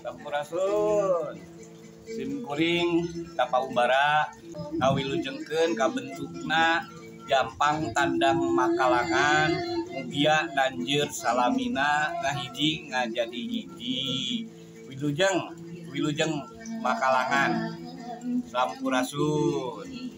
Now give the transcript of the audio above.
Sampurasun sim kuring tapa umbara kawilujengkeun kabentukna jampang tandang makalangan mugia danjeur salamina ngahiji ngajadi hiji wilujeng makalangan. Sampurasun.